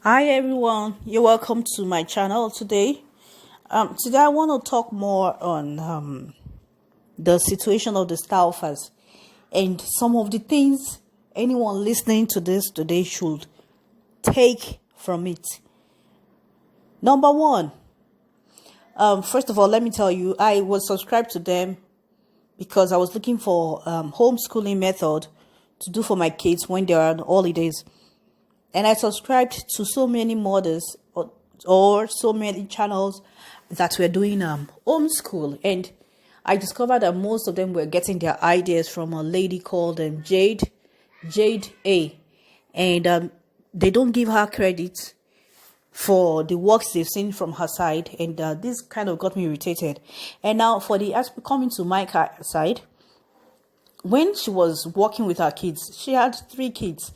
Hi everyone, you're welcome to my channel today. Today I want to talk more on the situation of the Stauffers and some of the things anyone listening to this today should take from it. Number one, first of all, let me tell you, I was subscribed to them because I was looking for homeschooling method to do for my kids when they are on holidays. And I subscribed to so many mothers or so many channels that were doing homeschool. And I discovered that most of them were getting their ideas from a lady called Jade A. And they don't give her credit for the works they've seen from her side. And this kind of got me irritated. And now for the coming to my side, when she was working with her kids, she had 3 kids.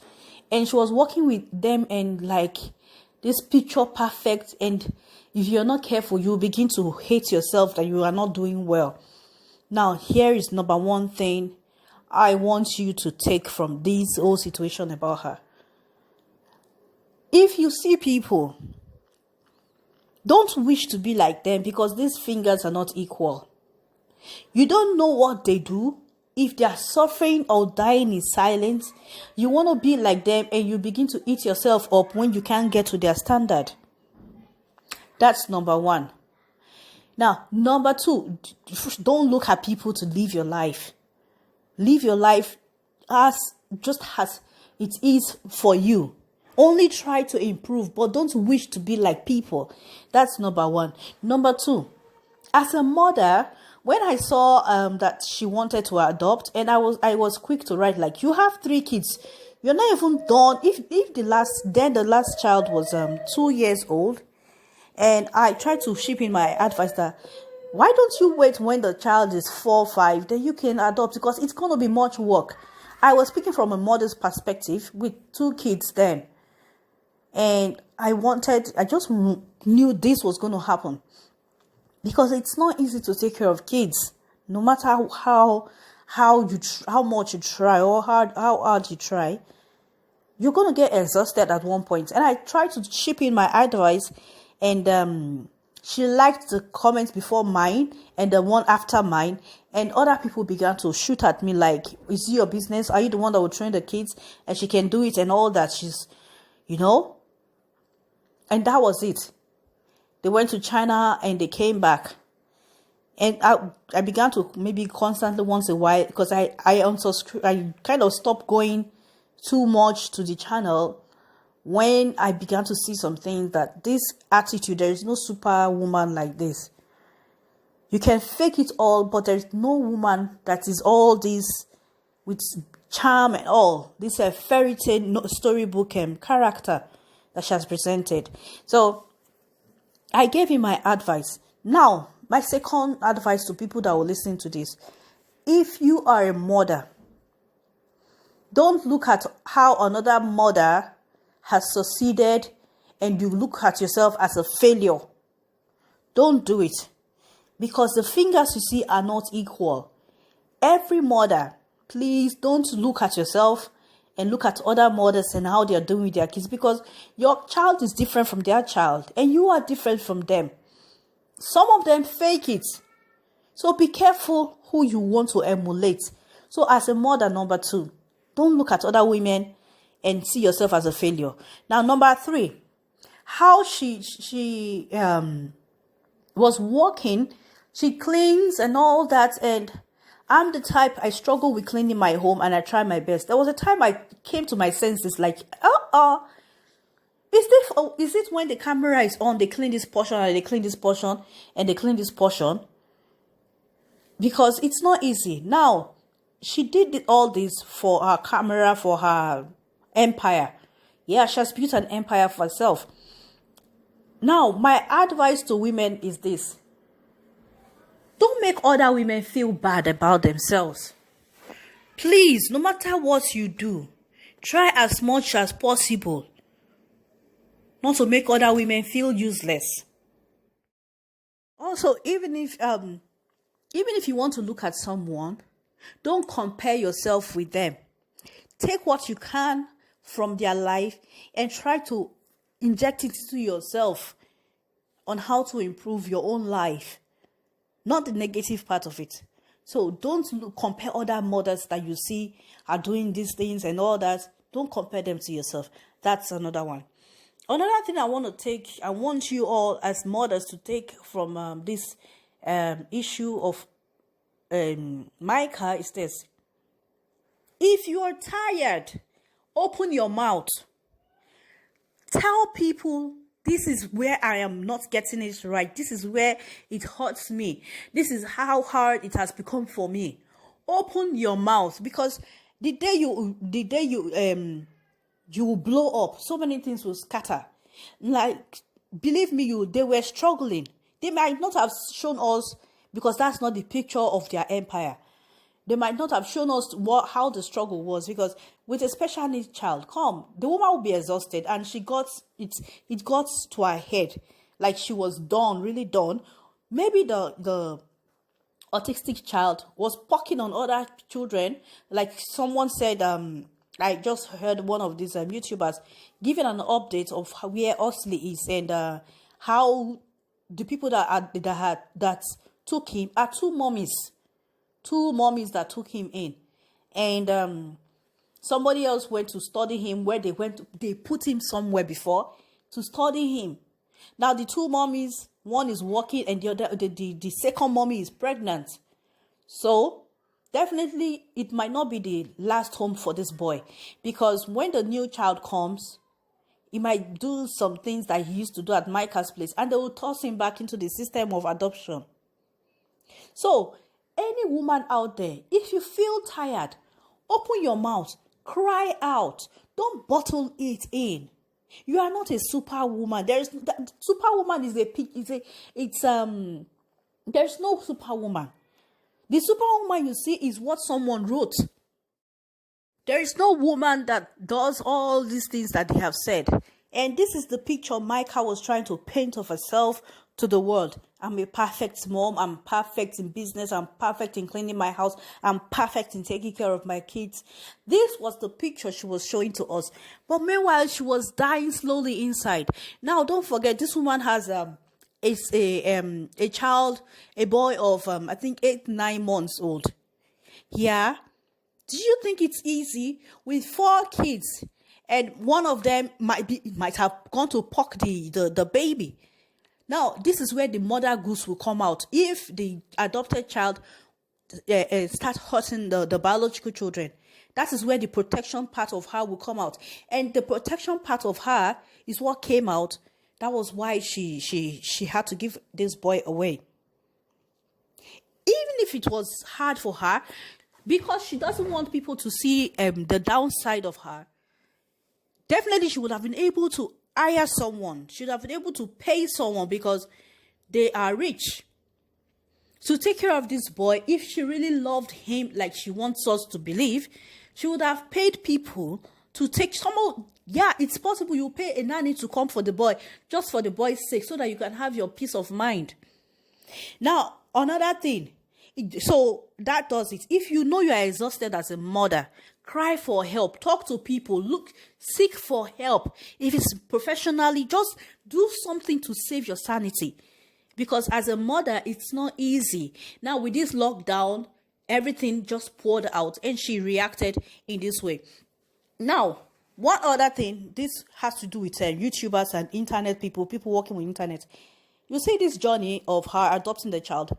And she was working with them and like this picture perfect. And if you're not careful, you begin to hate yourself that you are not doing well. Now, here is number one thing I want you to take from this whole situation about her. If you see people, don't wish to be like them because these fingers are not equal. You don't know what they do. If they are suffering or dying in silence, you want to be like them and you begin to eat yourself up when you can't get to their standard. That's number one. Now, number 2, don't look at people to live your life. Live your life as it is for you. Only try to improve, but don't wish to be like people. That's number 1. Number 2, as a mother, when I saw that she wanted to adopt, and I was quick to write, like, you have 3 kids. You're not even done. If the last child was 2 years old, and I tried to ship in my advice that why don't you wait when the child is 4, 5, then you can adopt, because it's going to be much work. I was speaking from a mother's perspective with 2 kids then, and I just knew this was going to happen. Because it's not easy to take care of kids, no matter how much you try or how hard you try. You're gonna get exhausted at one point. And I tried to chip in my advice, and she liked the comments before mine and the one after mine, and other people began to shoot at me like, "Is it your business? Are you the one that will train the kids? And she can do it and all that." And that was it. They went to China and they came back. And I began to maybe constantly once a while, because I kind of stopped going too much to the channel when I began to see some things that this attitude, there is no superwoman like this. You can fake it all, but there is no woman that is all this with charm and all. This is a fairy tale storybook character that she has presented. So I gave him my advice. Now, my second advice to people that will listen to this. If you are a mother, don't look at how another mother has succeeded and you look at yourself as a failure. Don't do it. Because the fingers you see are not equal. Every mother, please don't look at yourself and look at other mothers and how they are doing with their kids, because your child is different from their child and you are different from them. Some of them fake it. So be careful who you want to emulate. So as a mother, number 2, don't look at other women and see yourself as a failure. Now, number 3, how she was working, she cleans and all that, and I'm the type, I struggle with cleaning my home and I try my best. There was a time I came to my senses like, is it when the camera is on, they clean this portion and they clean this portion and they clean this portion? Because it's not easy. Now, she did all this for her camera, for her empire. Yeah, she has built an empire for herself. Now, my advice to women is this. Don't make other women feel bad about themselves. Please, no matter what you do, try as much as possible not to make other women feel useless. Also, even if you want to look at someone, don't compare yourself with them. Take what you can from their life and try to inject it into yourself on how to improve your own life, not the negative part of it. So don't compare other mothers that you see are doing these things and all that. Don't compare them to yourself. That's another one. Another thing I want you all as mothers to take from this issue of Micah is this. If you are tired, open your mouth. Tell people, this is where I am not getting it right. This is where it hurts me. This is how hard it has become for me. Open your mouth, because the day you will blow up, so many things will scatter. Like, believe me, they were struggling. They might not have shown us, because that's not the picture of their empire. They might not have shown us how the struggle was, because with a special needs child, the woman will be exhausted, and it got to her head, like she was done, really done. Maybe the autistic child was poking on other children, like someone said. I just heard one of these YouTubers giving an update of where Huxley'S and how the people that took him are two mummies that took him in, and somebody else went to study him, where they put him somewhere before to study him. Now the two mummies, one is working and the second mummy is pregnant. So definitely it might not be the last home for this boy, because when the new child comes, he might do some things that he used to do at Micah's place, and they will toss him back into the system of adoption. So any woman out there, if you feel tired, open your mouth, cry out. Don't bottle it in. You are not a superwoman. Superwoman there's no superwoman. The superwoman you see is what someone wrote. There is no woman that does all these things that they have said. And this is the picture Micah was trying to paint of herself to the world. I'm a perfect mom. I'm perfect in business. I'm perfect in cleaning my house. I'm perfect in taking care of my kids. This was the picture she was showing to us. But meanwhile, she was dying slowly inside. Now, don't forget, this woman has a child, a boy of, I think 8-9 months old. Yeah. Do you think it's easy with 4 kids, and one of them might have gone to poke the baby? Now, this is where the mother goose will come out. If the adopted child starts hurting the biological children, that is where the protection part of her will come out. And the protection part of her is what came out. That was why she had to give this boy away. Even if it was hard for her, because she doesn't want people to see the downside of her, definitely she would have been able to hire someone. She would have been able to pay someone, because they are rich, to take care of this boy. If she really loved him like she wants us to believe, she would have paid people to take someone. Yeah, it's possible you pay a nanny to come for the boy, just for the boy's sake, so that you can have your peace of mind. Now, another thing. So that does it. If you know you are exhausted as a mother, cry for help. Talk to people. Seek for help. If it's professionally, just do something to save your sanity. Because as a mother, it's not easy. Now with this lockdown, everything just poured out, and she reacted in this way. Now, one other thing, this has to do with YouTubers and internet people working with internet. You see this journey of her adopting the child.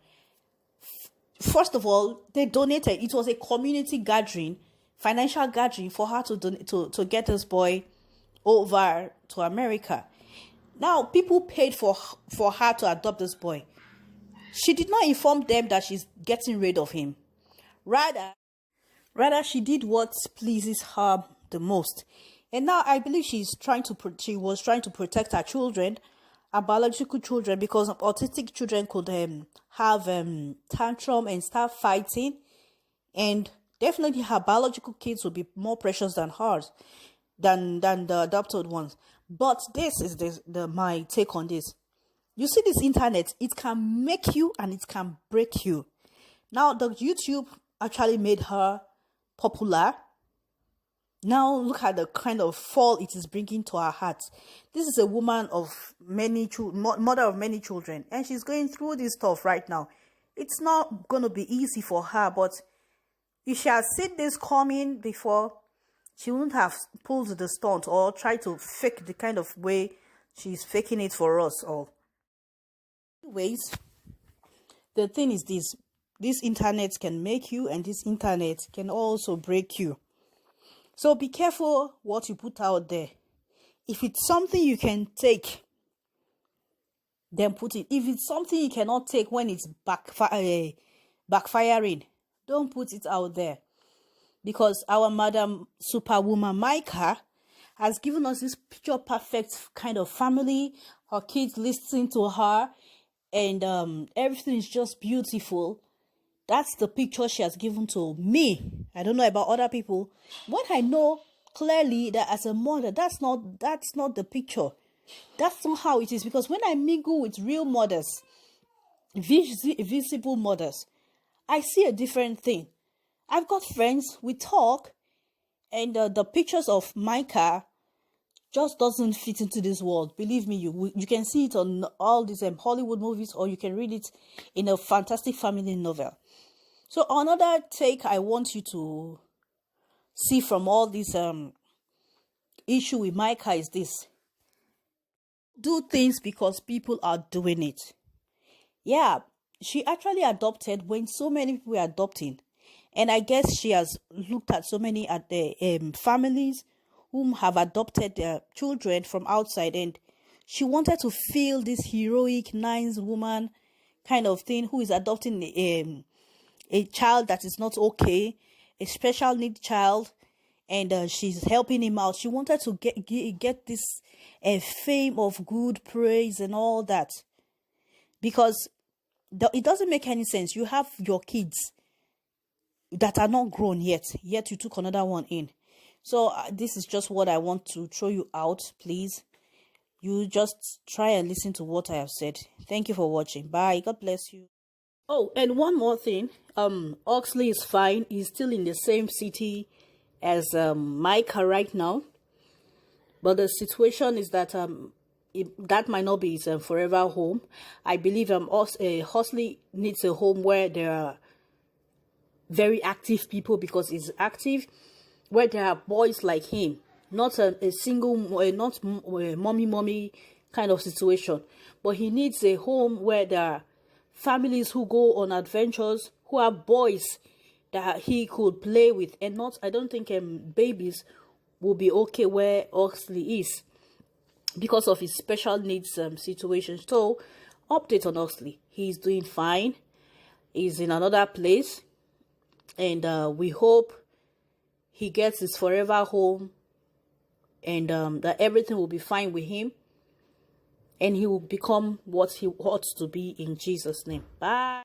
First of all, they donated. It was a community gathering, financial gathering, for her to get this boy over to America. Now, people paid for her to adopt this boy. She did not inform them that she's getting rid of him. Rather, she did what pleases her the most. And now I believe she was trying to protect her children, her biological children, because autistic children could have tantrum and start fighting, and definitely her biological kids will be more precious than hers, than the adopted ones. But this is my take on this. You see, this internet, it can make you and it can break you. Now, the YouTube actually made her popular. Now look at the kind of fall it is bringing to our hearts. This is a woman of many mother of many children, and she's going through this stuff right now. It's not going to be easy for her, but if she had seen this coming before, she wouldn't have pulled the stunt or tried to fake the kind of way she's faking it for us all. Anyways, the thing is this internet can make you, and this internet can also break you. So be careful what you put out there. If it's something you can take, then put it. If it's something you cannot take when it's backfiring, don't put it out there. Because our Madam Superwoman Micah has given us this picture perfect kind of family. Her kids listening to her, and everything is just beautiful. That's the picture she has given to me. I don't know about other people. What I know clearly that as a mother, that's not the picture. That's not how it is. Because when I mingle with real mothers, visible mothers, I see a different thing. I've got friends, we talk, and the pictures of Micah just doesn't fit into this world. Believe me, you can see it on all these Hollywood movies, or you can read it in a fantastic family novel. So another take I want you to see from all this issue with Micah is this: do things because people are doing it. Yeah, she actually adopted when so many people were adopting, and I guess she has looked at so many at the families whom have adopted their children from outside, and she wanted to feel this heroic, nice woman kind of thing who is adopting a child that is not okay, a special need child, and she's helping him out. She wanted to get this fame of good praise and all that, because it doesn't make any sense. You have your kids that are not grown yet you took another one in. So this is just what I want to throw you out. Please, you just try and listen to what I have said. Thank you for watching. Bye. God bless you. Oh, and one more thing. Huxley is fine. He's still in the same city as Micah right now. But the situation is that that might not be his forever home. I believe Huxley needs a home where there are very active people, because he's active, where there are boys like him, not a single, not mommy kind of situation. But he needs a home where there are families who go on adventures, who have boys that he could play with, and not, I don't think babies will be okay where Huxley is because of his special needs situation. So, update on Huxley. He's doing fine. He's in another place, and we hope he gets his forever home, and that everything will be fine with him, and he will become what he ought to be in Jesus' name. Bye.